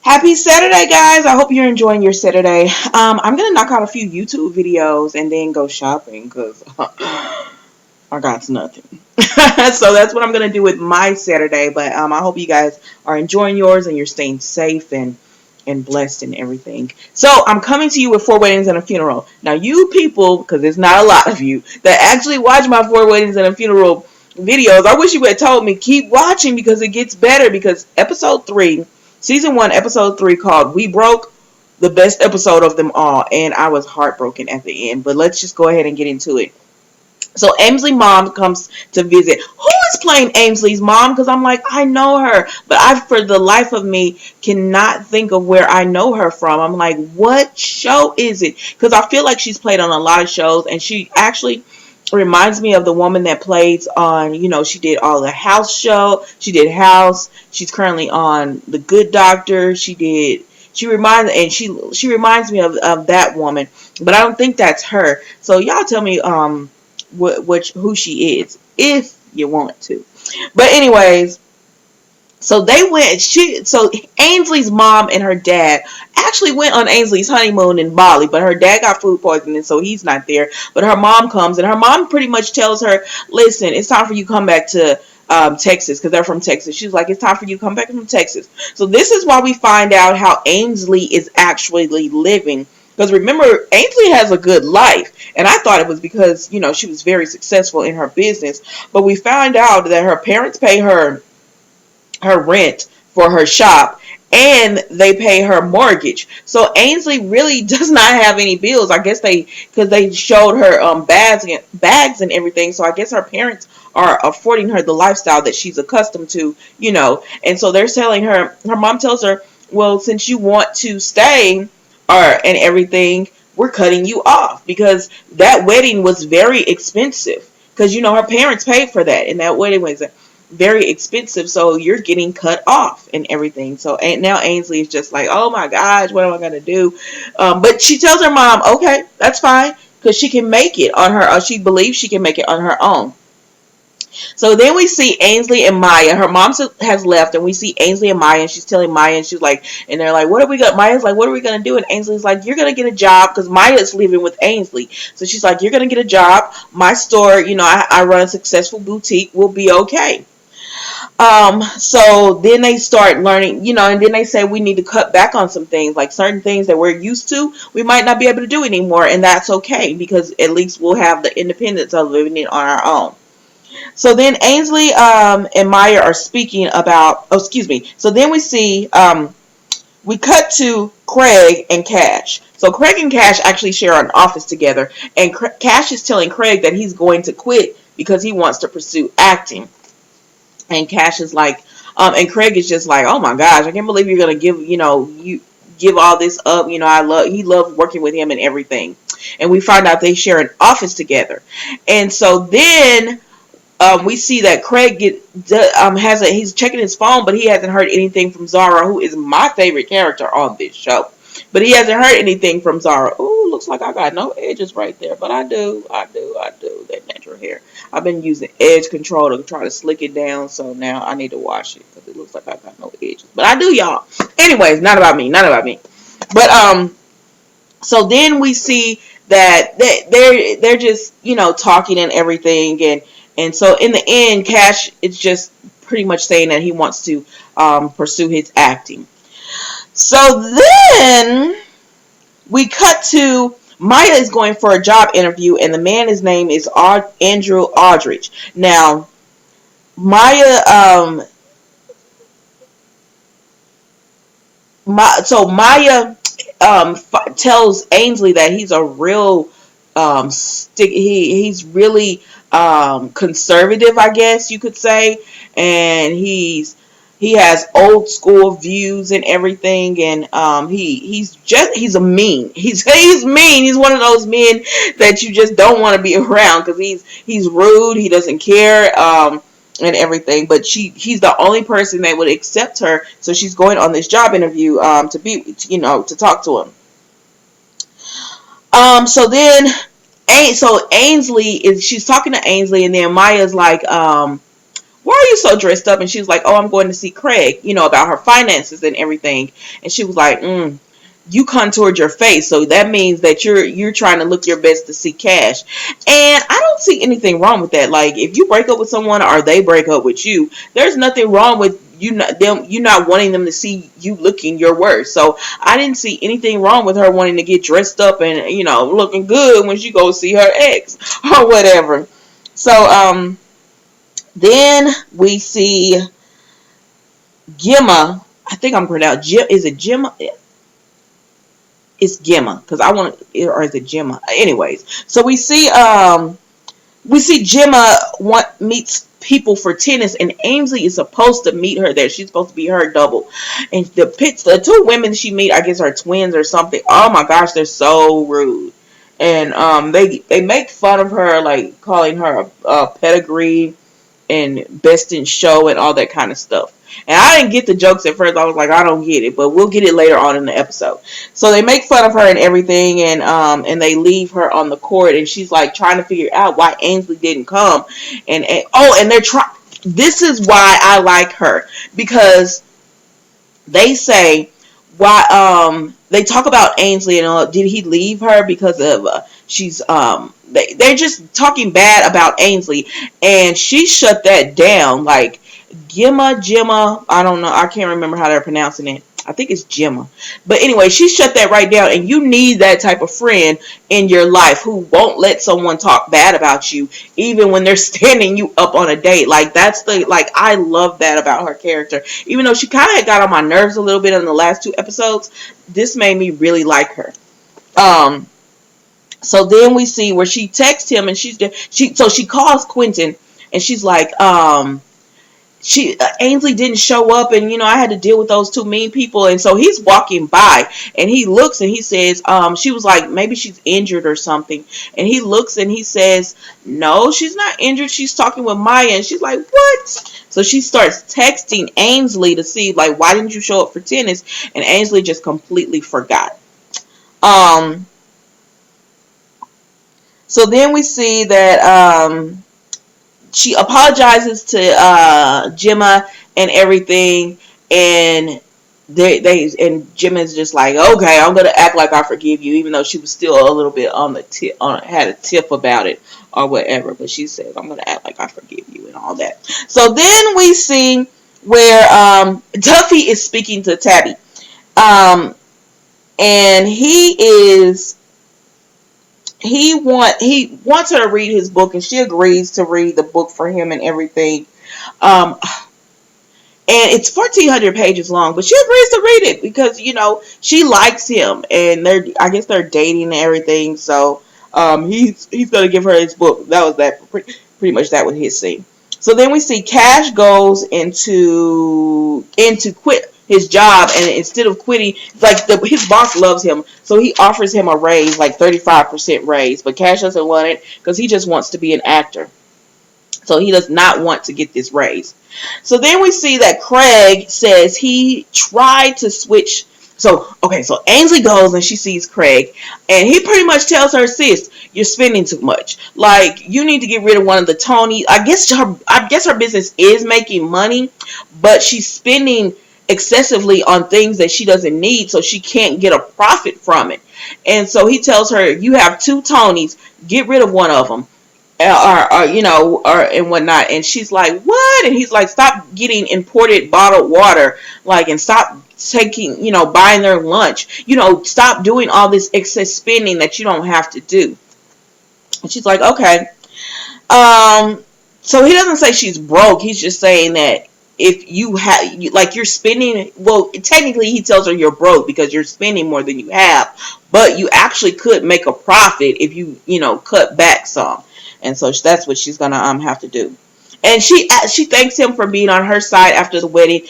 Happy Saturday, guys. I hope you're enjoying your Saturday. I'm going to knock out a few YouTube videos and then go shopping because I got nothing. So that's what I'm going to do with my Saturday. But I hope you guys are enjoying yours and you're staying safe and blessed and everything. So I'm coming to you with 4 weddings and a funeral. Now, you people, because there's not a lot of you that actually watch my 4 weddings and a funeral videos, I wish you would have told me keep watching because it gets better. Because episode 3, season 1, episode 3, called "We Broke," the best episode of them all, and I was heartbroken at the end. But let's just go ahead and get into it. So Ainsley's mom comes to visit. Who is playing Ainsley's mom? Because I'm like, I know her, but I, for the life of me, cannot think of where I know her from. I'm like, what show is it? Because I feel like she's played on a lot of shows, and she actually reminds me of the woman that plays on, she did all the House show. She did House. She's currently on The Good Doctor. She reminds me of that woman, but I don't think that's her. So y'all tell me who she is if you want to. But anyways, so Ainsley's mom and her dad actually went on Ainsley's honeymoon in Bali, but her dad got food poisoning, so he's not there. But her mom comes, and her mom pretty much tells her, listen, it's time for you to come back to Texas, because they're from Texas. She's like, it's time for you to come back from Texas. So this is why we find out how Ainsley is actually living. Because remember, Ainsley has a good life. And I thought it was because, she was very successful in her business. But we found out that her parents pay her rent for her shop, and they pay her mortgage. So Ainsley really does not have any bills. I guess because they showed her bags and everything. So I guess her parents are affording her the lifestyle that she's accustomed to, And so they're telling her mom tells her, well, since you want to stay and everything, we're cutting you off, because that wedding was very expensive, because her parents paid for that, and that wedding was very expensive, so you're getting cut off and everything. So now Ainsley is just like, oh my gosh, what am I going to do? But she tells her mom, okay, that's fine, because she can make it on her, she believes she can make it on her own. So then we see Ainsley and Maya. Her mom has left, and we see Ainsley and Maya, and she's telling Maya, and she's like, and they're like, Maya's like, what are we going to do? And Ainsley's like, you're going to get a job, because Maya's living with Ainsley. So she's like, you're going to get a job. My store, I run a successful boutique. We'll be okay. So then they start learning, and then they say we need to cut back on some things, like certain things that we're used to, we might not be able to do anymore, and that's okay, because at least we'll have the independence of living it on our own. So then Ainsley and Maya are speaking about, so then we cut to Craig and Cash. So Craig and Cash actually share an office together, and Cash is telling Craig that he's going to quit because he wants to pursue acting. And Cash is like, and Craig is just like, oh my gosh, I can't believe you're gonna give all this up. He loved working with him and everything. And we find out they share an office together. And so then we see that Craig he's checking his phone, but he hasn't heard anything from Zara, who is my favorite character on this show. But he hasn't heard anything from Zara. Ooh, looks like I got no edges right there. But I do. That natural hair. I've been using edge control to try to slick it down. So now I need to wash it, because it looks like I got no edges. But I do, y'all. Anyways, not about me. But so then we see that they're just, talking and everything. And so in the end, Cash is just pretty much saying that he wants to pursue his acting. So then we cut to Maya is going for a job interview, and the man, his name is Andrew Aldrich. Now, Maya tells Ainsley that he's a real he's really conservative, I guess you could say, and he has old school views and everything, and he's a mean. He's mean. He's one of those men that you just don't want to be around, because he's rude. He doesn't care. And everything, but he's the only person that would accept her, so she's going on this job interview to talk to him. So Ainsley she's talking to Ainsley, and then Maya's like, why are you so dressed up? And she was like, oh, I'm going to see Craig, about her finances and everything. And she was like, you contoured your face, so that means that you're trying to look your best to see cash. And I don't see anything wrong with that. Like, if you break up with someone or they break up with you, there's nothing wrong with you not wanting them to see you looking your worst. So I didn't see anything wrong with her wanting to get dressed up and looking good when she goes see her ex or whatever. So then we see Gemma. I think I'm pronouncing is it Gemma? It's Gemma because I want to, or is it Gemma? Anyways, so we see Gemma meets people for tennis, and Ainsley is supposed to meet her there. She's supposed to be her double, and the two women she meet, I guess, are twins or something. Oh my gosh, they're so rude, and they make fun of her, like calling her a pedigree and best in show and all that kind of stuff. And I didn't get the jokes at first. I was like, I don't get it, but we'll get it later on in the episode. So they make fun of her and everything, and they leave her on the court, and she's like trying to figure out why Ainsley didn't come, and they're trying. This is why I like her, because they say why they talk about Ainsley and did he leave her because of she's they're just talking bad about Ainsley, and she shut that down. Like Gemma, I don't know, I can't remember how they're pronouncing it. I think it's Gemma. But anyway, she shut that right down, and you need that type of friend in your life who won't let someone talk bad about you, even when they're standing you up on a date. Like, I love that about her character. Even though she kind of got on my nerves a little bit in the last two episodes, this made me really like her. So then we see where she texts him, and she calls Quentin, and she's like, Ainsley didn't show up, and I had to deal with those two mean people. And so he's walking by, and he looks and he says, she was like, maybe she's injured or something. And he looks and he says, no, she's not injured, she's talking with Maya. And she's like, what? So she starts texting Ainsley to see, like, why didn't you show up for tennis? And Ainsley just completely forgot. So then we see that she apologizes to Gemma and everything, and and Gemma's just like, okay, I'm gonna act like I forgive you, even though she was still a little bit on the tip, had a tip about it or whatever. But she says, I'm gonna act like I forgive you and all that. So then we see where Duffy is speaking to Tabby, and he wants her to read his book, and she agrees to read the book for him and everything. And it's 1,400 pages long, but she agrees to read it because she likes him, and I guess they're dating and everything. So he's gonna give her his book. That was that pretty much that was his scene. So then we see Cash goes into quit his job, and instead of quitting, like his boss loves him, so he offers him a raise, like 35% raise. But Cash doesn't want it because he just wants to be an actor. So he does not want to get this raise. So then we see that Craig says he tried to switch. So Ainsley goes and she sees Craig, and he pretty much tells her, sis, you're spending too much. Like, you need to get rid of one of the Tony. I guess her business is making money, but she's spending excessively on things that she doesn't need, so she can't get a profit from it. And so he tells her, you have two Tonys, get rid of one of them. Or and whatnot. And she's like, what? And he's like, stop getting imported bottled water, like, and stop taking, buying their lunch, stop doing all this excess spending that you don't have to do. And she's like, okay. So he doesn't say she's broke. He's just saying that if you have, like, you're spending, well, technically he tells her you're broke because you're spending more than you have, but you actually could make a profit if you, cut back some. And so that's what she's gonna have to do. And she thanks him for being on her side after the wedding.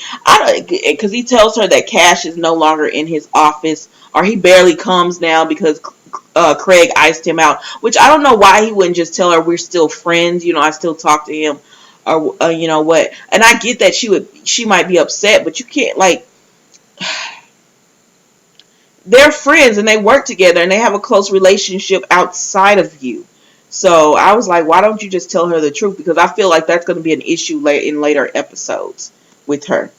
Because he tells her that Cash is no longer in his office, or he barely comes now because Craig iced him out. Which I don't know why he wouldn't just tell her we're still friends. I still talk to him, or what. And I get that she might be upset, but you can't, like, they're friends and they work together and they have a close relationship outside of you. So I was like, why don't you just tell her the truth? Because I feel like that's going to be an issue in later episodes with her.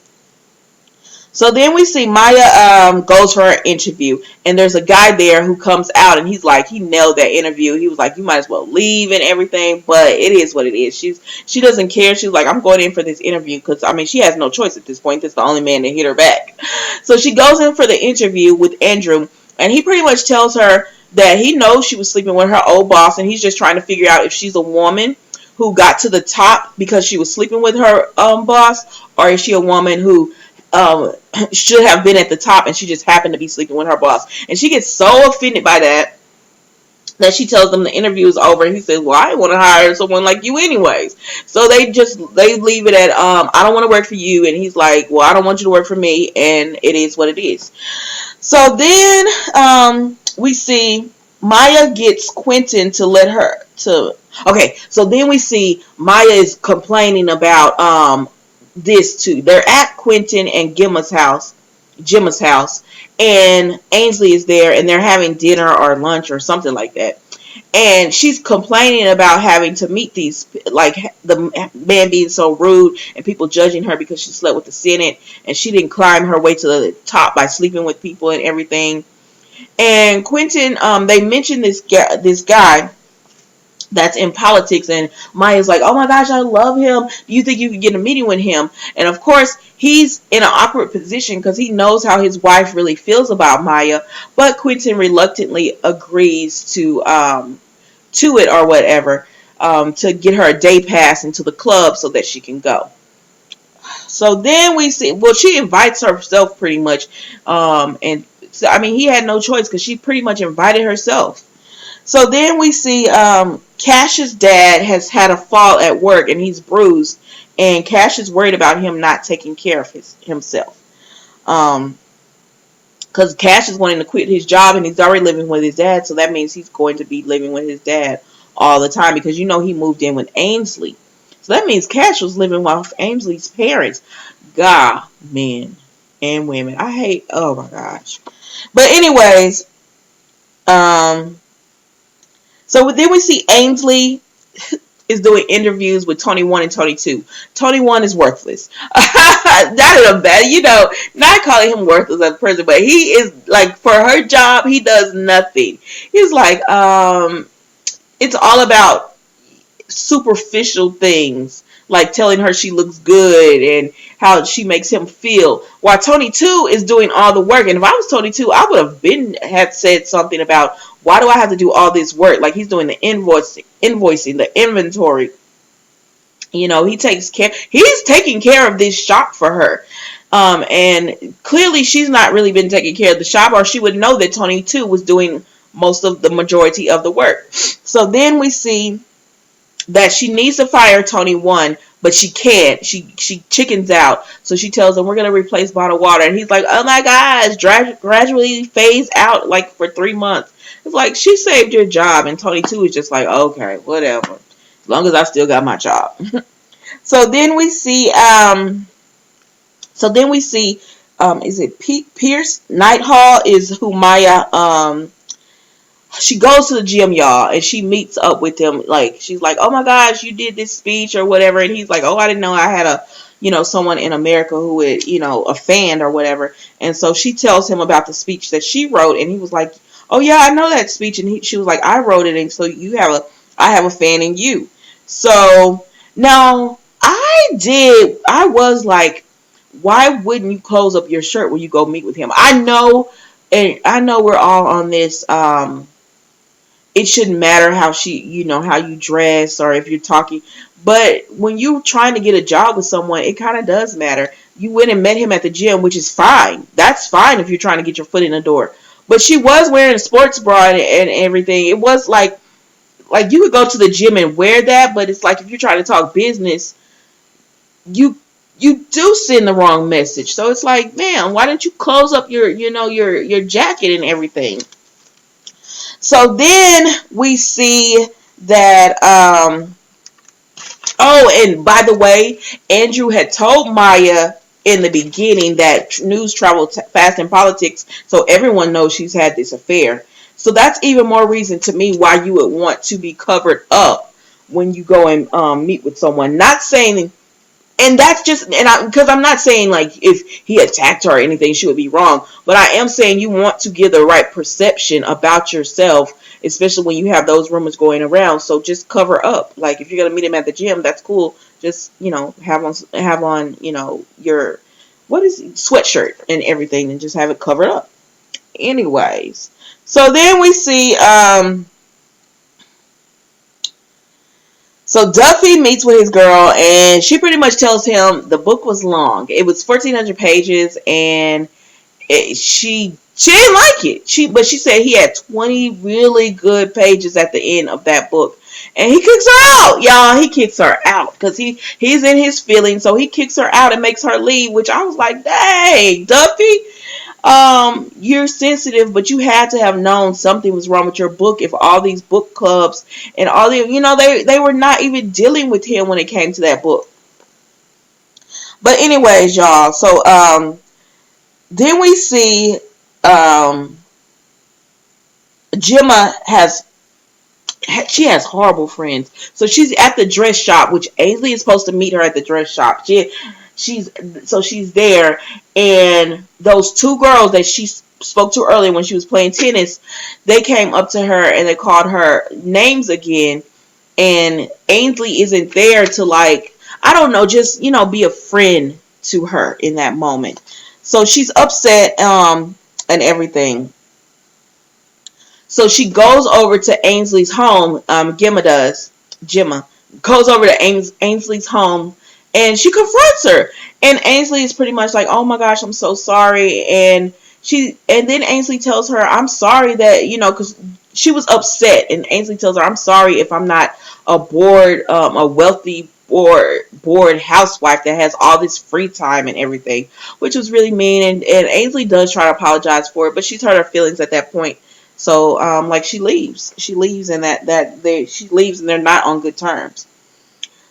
So then we see Maya goes for her interview, and there's a guy there who comes out, and he's like, he nailed that interview. He was like, you might as well leave and everything, but it is what it is. She doesn't care. She's like, I'm going in for this interview because I mean she has no choice at this point. That's the only man that hit her back. So she goes in for the interview with Andrew, and he pretty much tells her that he knows she was sleeping with her old boss, and he's just trying to figure out if she's a woman who got to the top because she was sleeping with her boss, or is she a woman who um, should have been at the top and she just happened to be sleeping with her boss. And she gets so offended by that she tells them the interview is over, and he says, well, I want to hire someone like you anyways. So they leave it at I don't want to work for you, and he's like, well, I don't want you to work for me, and it is what it is. So then we see Maya gets Quentin to let her to okay, so then we see Maya is complaining about this too. They're at Quentin and Gemma's house, and Ainsley is there, and they're having dinner or lunch or something like that. And she's complaining about having to meet these, like the man being so rude and people judging her because she slept with the Senate and she didn't climb her way to the top by sleeping with people and everything. And Quentin, they mentioned this guy that's in politics, and Maya's like, oh my gosh, I love him. Do you think you could get a meeting with him? And of course, he's in an awkward position because he knows how his wife really feels about Maya, but Quentin reluctantly agrees to it or whatever, to get her a day pass into the club so that she can go. So then we see, well, she invites herself pretty much, and so, I mean, he had no choice because she pretty much invited herself. So then we see Cash's dad has had a fall at work and he's bruised, and Cash is worried about him not taking care of himself. Because Cash is wanting to quit his job and he's already living with his dad, so that means he's going to be living with his dad all the time because he moved in with Ainsley. So that means Cash was living with Ainsley's parents. God, men and women. I hate, oh my gosh. But anyways, so then we see Ainsley is doing interviews with Tony 1 and Tony 2. Tony 1 is worthless. That is a bad, not calling him worthless as a person, but he is like, for her job, he does nothing. He's like, it's all about superficial things, like telling her she looks good and how she makes him feel, while Tony 2 is doing all the work. And if I was Tony 2, I would have said something about, why do I have to do all this work? Like, he's doing the invoicing, the inventory. He takes care. He's taking care of this shop for her. And clearly she's not really been taking care of the shop, or she would know that Tony 2 was doing most of the majority of the work. So then we see that she needs to fire Tony 1, but she can't. She chickens out. So she tells him, we're going to replace bottled water. And he's like, oh my gosh, gradually phase out like for 3 months. It's like, she saved your job. And Tony 2 is just like, okay, whatever. As long as I still got my job. So then we see, is it Pierce Nighthall is who Maya, she goes to the gym, y'all, and she meets up with him. Like, she's like, oh my gosh, you did this speech or whatever. And he's like, oh, I didn't know I had someone in America who would, a fan or whatever. And so she tells him about the speech that she wrote, and he was like, oh yeah, I know that speech. And she was like, I wrote it, and so I have a fan in you. So now I was like, why wouldn't you close up your shirt when you go meet with him? I know we're all on this, it shouldn't matter how how you dress or if you're talking. But when you're trying to get a job with someone, it kind of does matter. You went and met him at the gym, which is fine. That's fine if you're trying to get your foot in the door. But she was wearing a sports bra and everything. It was like you could go to the gym and wear that, but it's like if you're trying to talk business, you do send the wrong message. So it's like, man, why don't you close up your jacket and everything? So then we see that, and by the way, Andrew had told Maya in the beginning that news traveled fast in politics, so everyone knows she's had this affair. So that's even more reason to me why you would want to be covered up when you go and meet with someone. Not saying, and that's just, because I'm not saying like if he attacked her or anything, she would be wrong. But I am saying you want to give the right perception about yourself, especially when you have those rumors going around. So just cover up. Like if you're gonna meet him at the gym, that's cool. Just have on your what is it, sweatshirt and everything, and just have it covered up. Anyways, so then we see so Duffy meets with his girl, and she pretty much tells him the book was long. It was 1,400 pages, and she didn't like it. But she said he had 20 really good pages at the end of that book, and he kicks her out, y'all. He kicks her out because he's in his feelings, so he kicks her out and makes her leave. Which I was like, dang, Duffy. You're sensitive, but you had to have known something was wrong with your book if all these book clubs and all the, they were not even dealing with him when it came to that book. But anyways, y'all, so then we see Gemma she has horrible friends. So she's at the dress shop, which Ainsley is supposed to meet her at the dress shop. She's there, and those two girls that she spoke to earlier when she was playing tennis, they came up to her and they called her names again. And Ainsley isn't there to, like, I don't know, just be a friend to her in that moment. So she's upset and everything. So she goes over to Ainsley's home. Gemma goes over to Ainsley's home, and she confronts her. And Ainsley is pretty much like, "Oh my gosh, I'm so sorry." And then Ainsley tells her, "I'm sorry that because she was upset." And Ainsley tells her, "I'm sorry if I'm not a wealthy bored housewife that has all this free time and everything," which was really mean. And Ainsley does try to apologize for it, but she's hurt her feelings at that point. So, like, she leaves. She leaves, and she leaves, and they're not on good terms.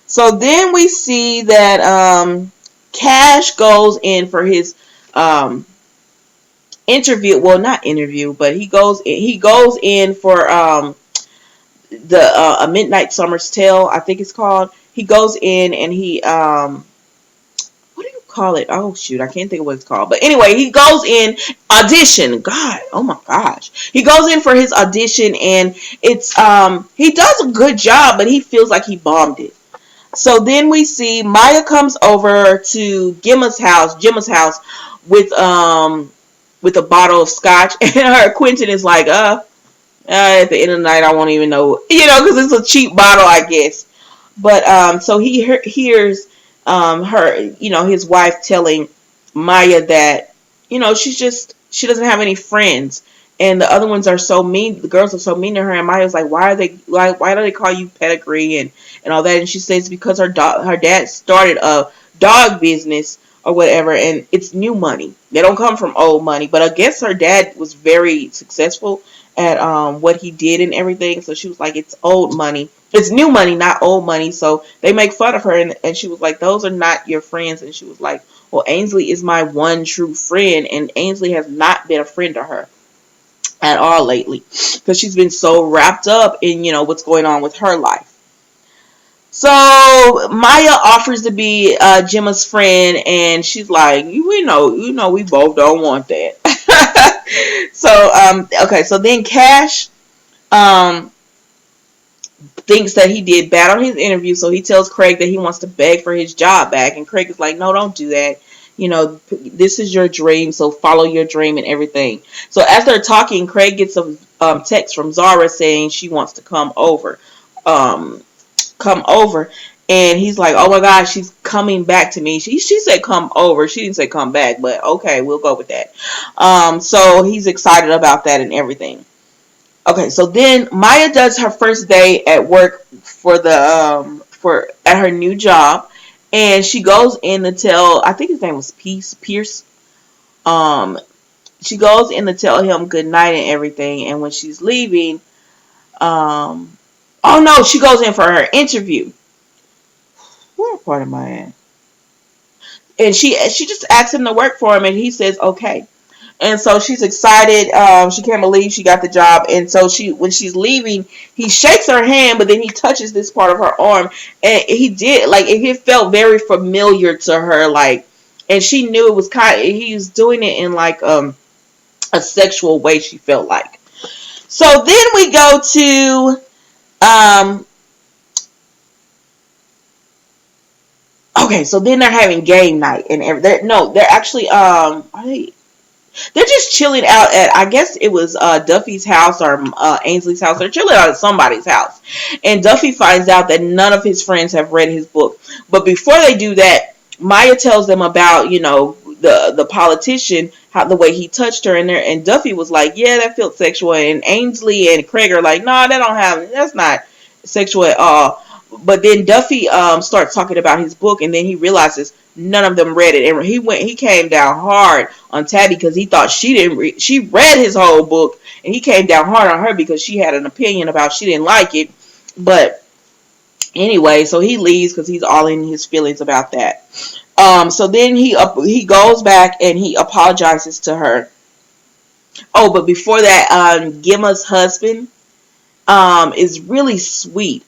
So then we see that Cash goes in for his interview. Well, not interview, but he goes in for the A Midnight Summer's Tale, I think it's called. He goes in and he what do you call it? Oh shoot, I can't think of what it's called. But anyway, he goes in audition. God, oh my gosh. He goes in for his audition, and it's he does a good job, but he feels like he bombed it. So then we see Maya comes over to Gemma's house with a bottle of scotch, and her Quentin is like, at the end of the night, I won't even know, because it's a cheap bottle, I guess. But so he hears her, his wife telling Maya that, she doesn't have any friends, and the other ones are so mean. The girls are so mean to her, and Maya's like, why do they call you pedigree and all that? And she says because her dad started a dog business or whatever, and it's new money. They don't come from old money. But I guess her dad was very successful at what he did and everything. So she was like, it's old money. It's new money, not old money. So they make fun of her, and she was like, those are not your friends. And she was like, well, Ainsley is my one true friend, and Ainsley has not been a friend to her at all lately because she's been so wrapped up in what's going on with her life. So Maya offers to be Gemma's friend, and she's like, we both don't want that. So okay, so then Cash thinks that he did bad on his interview, so he tells Craig that he wants to beg for his job back, and Craig is like, no, don't do that. This is your dream, so follow your dream and everything. So as they're talking, Craig gets a text from Zara saying she wants to come over. And he's like, oh my gosh, she's coming back to me. She said come over. She didn't say come back, but okay, we'll go with that. So he's excited about that and everything. Okay, so then Maya does her first day at work at her new job, and she goes in to tell, I think his name was Pierce. She goes in to tell him good night and everything, and when she's leaving, oh no, she goes in for her interview. Where part am I at? And she just asks him to work for him, and he says okay. And so she's excited. She can't believe she got the job. And so when she's leaving, he shakes her hand, but then he touches this part of her arm, and he did like it felt very familiar to her, like, and she knew it was he was doing it in like a sexual way. She felt like. So then we go to okay. So then they're having game night, and they're actually are they they're just chilling out at, I guess it was Duffy's house or Ainsley's house. They're chilling out at somebody's house. And Duffy finds out that none of his friends have read his book. But before they do that, Maya tells them about, the politician, how the way he touched her in there. And Duffy was like, yeah, that felt sexual. And Ainsley and Craig are like, nah, that's not sexual at all. But then Duffy starts talking about his book, and then he realizes none of them read it, and he came down hard on Tabby because he thought she didn't read. She read his whole book, and he came down hard on her because she had an opinion about she didn't like it. But anyway, so he leaves because he's all in his feelings about that. So then he goes back and he apologizes to her. Oh, but before that, Gemma's husband is really sweet.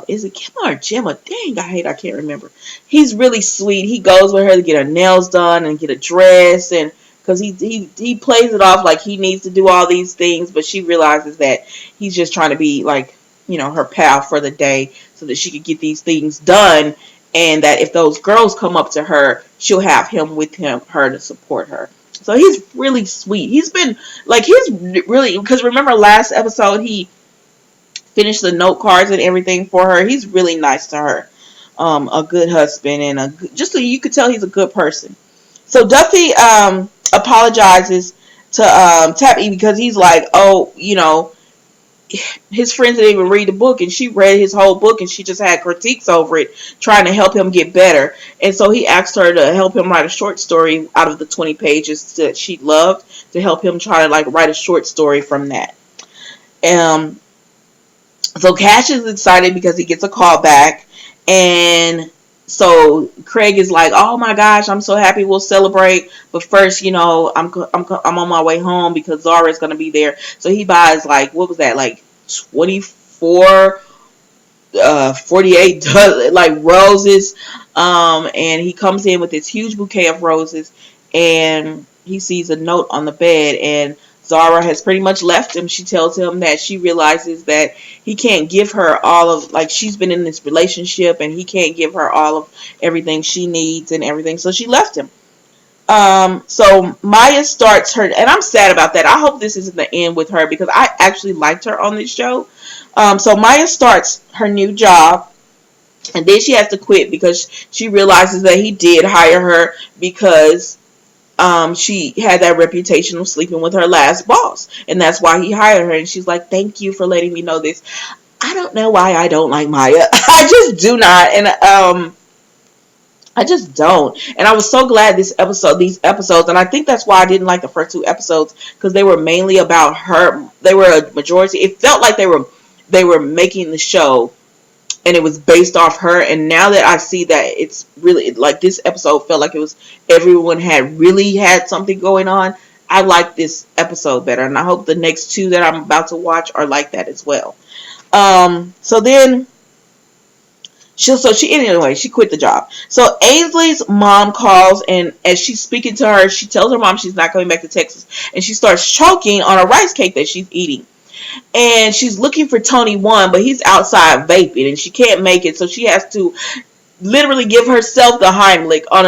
Is it Gemma or Gemma? Dang, I can't remember. He's really sweet. He goes with her to get her nails done and get a dress, and because he plays it off like he needs to do all these things, but she realizes that he's just trying to be like, her pal for the day so that she could get these things done, and that if those girls come up to her, she'll have him with her to support her. So he's really sweet. He's been like, he's really, because remember last episode he finished the note cards and everything for her. He's really nice to her. A good husband, and just so you could tell he's a good person. So Duffy apologizes to Tabby because he's like, oh, his friends didn't even read the book, and she read his whole book, and she just had critiques over it, trying to help him get better. And so he asked her to help him write a short story out of the 20 pages that she loved, to help him try to like write a short story from that. So Cash is excited because he gets a call back, and so Craig is like, "Oh my gosh, I'm so happy, we'll celebrate. But first, I'm on my way home because Zara is gonna be there." So he buys like, what was that, like 24, 48 like roses, and he comes in with this huge bouquet of roses, and he sees a note on the bed, and Zara has pretty much left him. She tells him that she realizes that he can't give her all of, like, she's been in this relationship and he can't give her all of everything she needs and everything. So she left him. So Maya starts her, and I'm sad about that. I hope this isn't the end with her because I actually liked her on this show. So Maya starts her new job, and then she has to quit because she realizes that he did hire her because she had that reputation of sleeping with her last boss, and that's why he hired her. And she's like, "Thank you for letting me know this." I don't know why I don't like Maya. I just do not, and I just don't. And I was so glad these episodes, and I think that's why I didn't like the first two episodes, because they were mainly about her. They were a majority. It felt like they were making the show, and it was based off her. And now that I see that it's really, like, this episode felt like it was everyone really had something going on, I like this episode better, and I hope the next two that I'm about to watch are like that as well. So then she quit the job. So Ainsley's mom calls, and as she's speaking to her, she tells her mom she's not coming back to Texas, and she starts choking on a rice cake that she's eating. And she's looking for Tony One, but he's outside vaping, and she can't make it, so she has to literally give herself the Heimlich on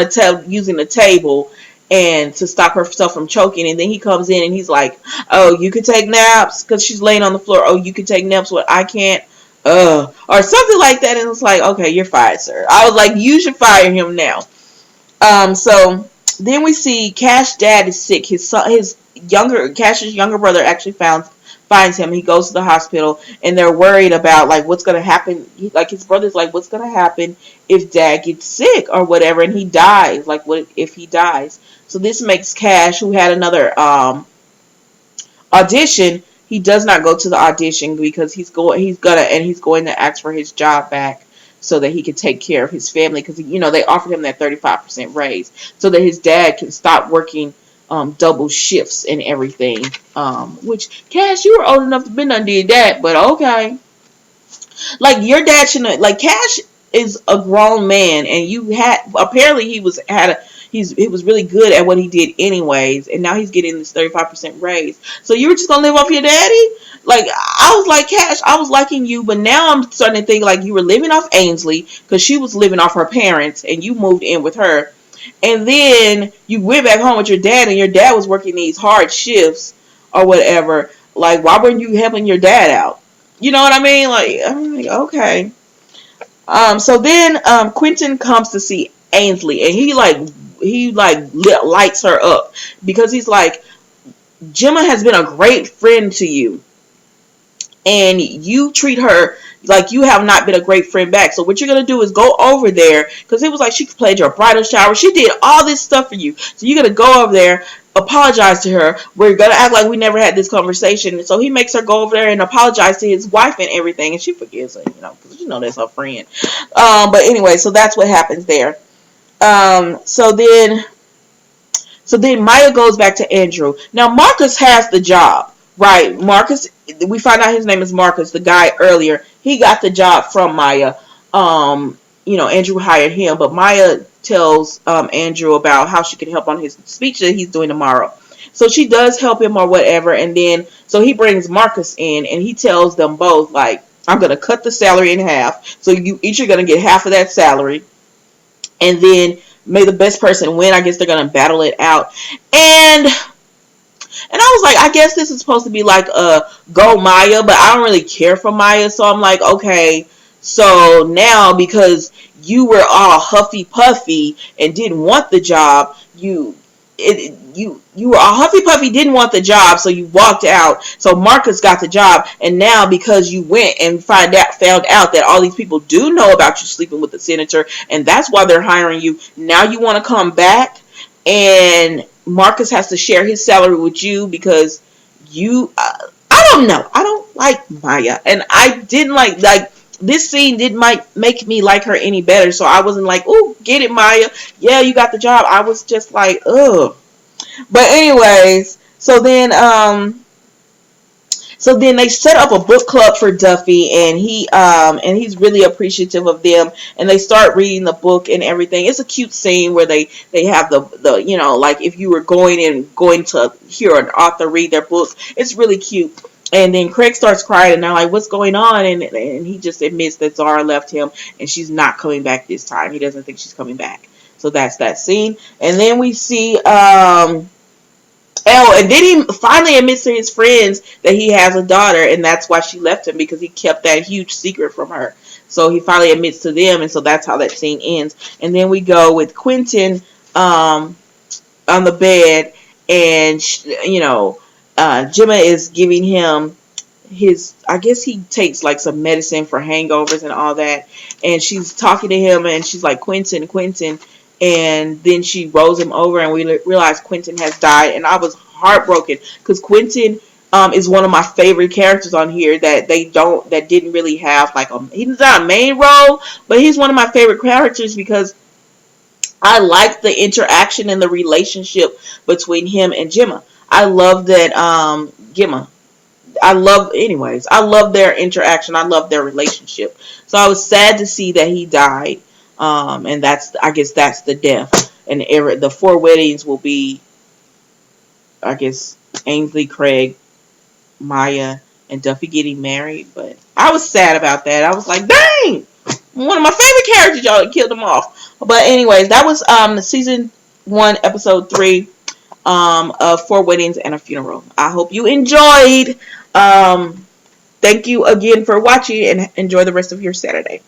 using a table, and to stop herself from choking. And then he comes in and he's like, "Oh, you can take naps," because she's laying on the floor. "Oh, you can take naps, what I can't," or something like that. And it's like, "Okay, you're fired, sir." I was like, "You should fire him now." So then we see Cash's dad is sick. Cash's younger brother actually finds him. He goes to the hospital, and they're worried about like what's gonna happen. Like, his brother's like, "What's gonna happen if Dad gets sick or whatever, and he dies? Like, what if he dies?" So this makes Cash, who had another audition, he does not go to the audition because he's going to ask for his job back so that he can take care of his family, because they offered him that 35% raise so that his dad can stop working double shifts and everything. Which Cash, you were old enough to been undid that, but okay. Like your dad shouldn't. Like Cash is a grown man, and you had apparently he was really good at what he did anyways, and now he's getting this 35% raise. So you were just gonna live off your daddy? Like I was like Cash, I was liking you, but now I'm starting to think like you were living off Ainsley because she was living off her parents, and you moved in with her, and then you went back home with your dad, and your dad was working these hard shifts or whatever. Like why weren't you helping your dad out? You know what I mean? Like, I'm like, okay. So then Quentin comes to see Ainsley, and he lights her up because he's like, Gemma has been a great friend to you, and you treat her like you have not been a great friend back. So what you're gonna do is go over there, because it was like she played your bridal shower, she did all this stuff for you. So you're gonna go over there, apologize to her. We're gonna act like we never had this conversation. And so he makes her go over there and apologize to his wife and everything, and she forgives her, because that's her friend. But anyway, so that's what happens there. So then Maya goes back to Andrew. Now Marcus has the job, right? Marcus, we find out his name is Marcus, the guy earlier. He got the job from Maya. Andrew hired him, but Maya tells Andrew about how she can help on his speech that he's doing tomorrow. So she does help him or whatever, and then so he brings Marcus in, and he tells them both, like, I'm gonna cut the salary in half. So you each are gonna get half of that salary, and then may the best person win. I guess they're gonna battle it out. And I was like, I guess this is supposed to be like a go Maya, but I don't really care for Maya. So I'm like, okay, so now because you were all huffy puffy and didn't want the job, you were all huffy puffy, didn't want the job, so you walked out. So Marcus got the job, and now because you went and found out that all these people do know about you sleeping with the senator, and that's why they're hiring you. Now you want to come back, and Marcus has to share his salary with you because you. I don't know. I don't like Maya, and I didn't like this scene didn't make me like her any better. So I wasn't like, "Ooh, get it, Maya. Yeah, you got the job." I was just like, "Ugh." But anyways, so then they set up a book club for Duffy, and he's really appreciative of them, and they start reading the book and everything. It's a cute scene where they have the like if you were going to hear an author read their book. It's really cute. And then Craig starts crying, and they're like, "What's going on?" And he just admits that Zara left him, and she's not coming back this time. He doesn't think she's coming back. So that's that scene. And then we see and then he finally admits to his friends that he has a daughter, and that's why she left him, because he kept that huge secret from her. So he finally admits to them, and so that's how that scene ends. And then we go with Quentin on the bed, and Gemma is giving him I guess he takes like some medicine for hangovers and all that, and she's talking to him, and she's like, Quentin, and then she rolls him over, and we realize Quentin has died, and I was heartbroken because Quentin is one of my favorite characters on here that didn't really have he's not a main role, but he's one of my favorite characters because I like the interaction and the relationship between him and Gemma. I love that Gemma. I love their interaction. I love their relationship. So I was sad to see that he died. And I guess that's the death. And the 4 weddings will be, I guess, Ainsley, Craig, Maya, and Duffy getting married. But I was sad about that. I was like, dang! One of my favorite characters, y'all killed them off. But anyways, that was season 1, episode 3 of 4 Weddings and a Funeral. I hope you enjoyed. Thank you again for watching, and enjoy the rest of your Saturday.